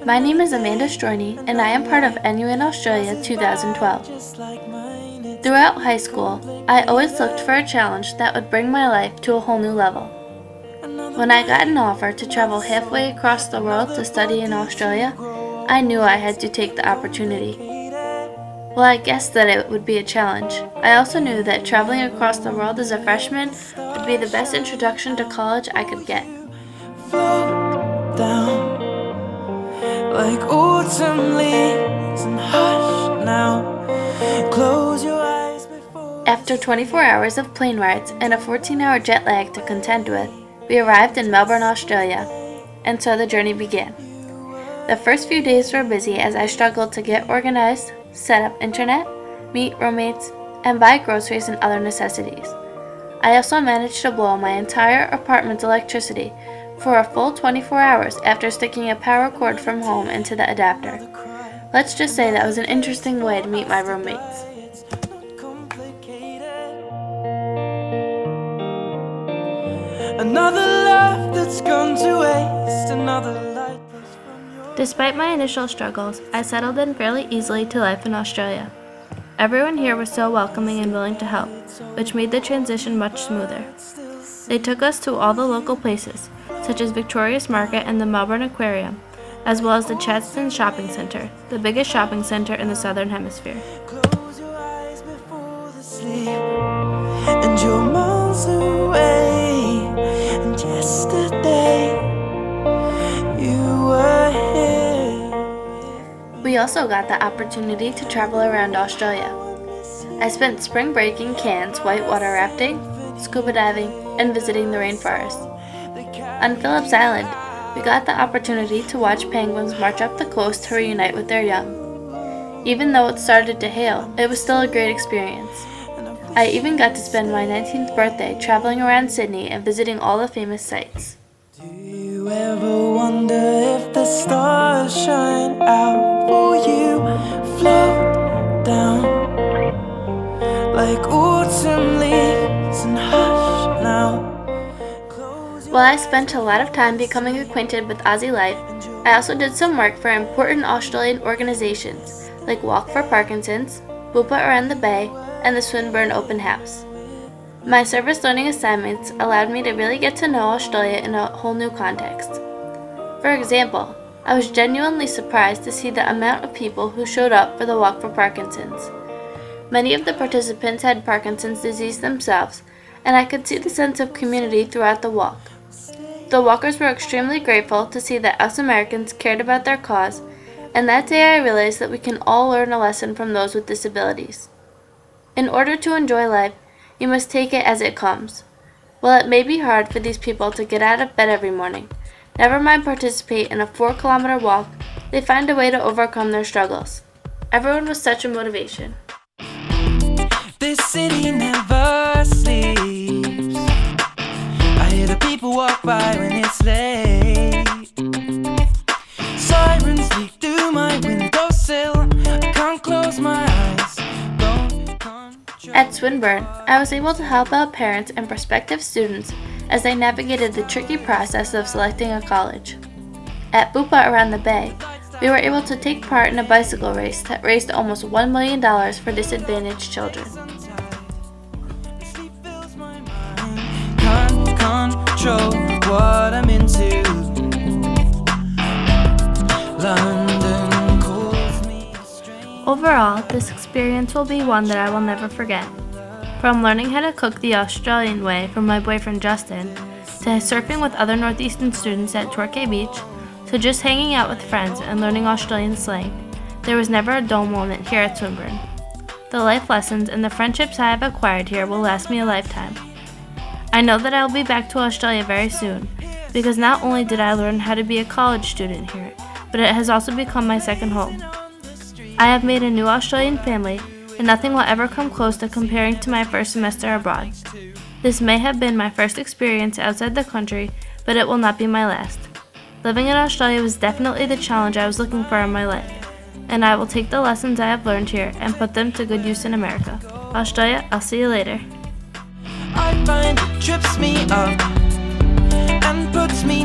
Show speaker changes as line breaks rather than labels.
My name is Amanda Stroiney, and I am part of NUin Australia 2012. Throughout high school, I always looked for a challenge that would bring my life to a whole new level. When I got an offer to travel halfway across the world to study in Australia, I knew I had to take the opportunity. While I guessed that it would be a challenge, I also knew that traveling across the world as a freshman would be the best introduction to college I could get.
Float down like autumn leaves and hush now. Close your eyes before.
After 24 hours of plane rides and a 14-hour jet lag to contend with, we arrived in Melbourne, Australia, and so the journey began. The first few days were busy as I struggled to get organized, set up internet, meet roommates, and buy groceries and other necessities. I also managed to blow my entire apartment's electricity for a full 24 hours after sticking a power cord from home into the adapter. Let's just say that was an interesting way to meet my roommates.
Another love that's gone to waste, another light that's from your.
Despite my initial struggles, I settled in fairly easily to life in Australia. Everyone here was so welcoming and willing to help, which made the transition much smoother. They took us to all the local places, such as Victoria's Market and the Melbourne Aquarium, as well as the Chadstone Shopping Centre, the biggest shopping centre in the Southern Hemisphere.
Close your eyes before the sleep, and you're miles away. And yesterday, you were here.
We also got the opportunity to travel around Australia. I spent spring break in Cairns whitewater rafting, scuba diving, and visiting the rainforest. On Phillips Island, we got the opportunity to watch penguins march up the coast to reunite with their young. Even though it started to hail, it was still a great experience. I even got to spend my 19th birthday traveling around Sydney and visiting all the famous sites.
Do you ever wonder if the stars shine out for you? Float down like autumn leaves and hush now.
While I spent a lot of time becoming acquainted with Aussie life, I also did some work for important Australian organizations like Walk for Parkinson's, Bupa Around the Bay, and the Swinburne Open House. My service learning assignments allowed me to really get to know Australia in a whole new context. For example, I was genuinely surprised to see the amount of people who showed up for the Walk for Parkinson's. Many of the participants had Parkinson's disease themselves, and I could see the sense of community throughout the walk. The walkers were extremely grateful to see that us Americans cared about their cause, and that day I realized that we can all learn a lesson from those with disabilities. In order to enjoy life, you must take it as it comes. While it may be hard for these people to get out of bed every morning, never mind participate in a 4-kilometer walk, they find a way to overcome their struggles. Everyone was such a motivation.
This city never sleeps. I hear the people walk by when it's late. Sirens leak through my windowsill. I can't close my eyes.
At Swinburne, I was able to help out parents and prospective students as they navigated the tricky process of selecting a college. At Bupa Around the Bay, we were able to take part in a bicycle race that raised almost $1 million for disadvantaged children.
Can't control what I'm into. London calls me strange.
Overall, this experience will be one that I will never forget. From learning how to cook the Australian way from my boyfriend Justin, to surfing with other Northeastern students at Torquay Beach, to just hanging out with friends and learning Australian slang, there was never a dull moment here at Swinburne. The life lessons and the friendships I have acquired here will last me a lifetime. I know that I will be back to Australia very soon, because not only did I learn how to be a college student here, but it has also become my second home. I have made a new Australian family, and nothing will ever come close to comparing to my first semester abroad. This may have been my first experience outside the country, but it will not be my last. Living in Australia was definitely the challenge I was looking for in my life, and I will take the lessons I have learned here and put them to good use in America. Australia, I'll see you later.
I find it trips me up and puts me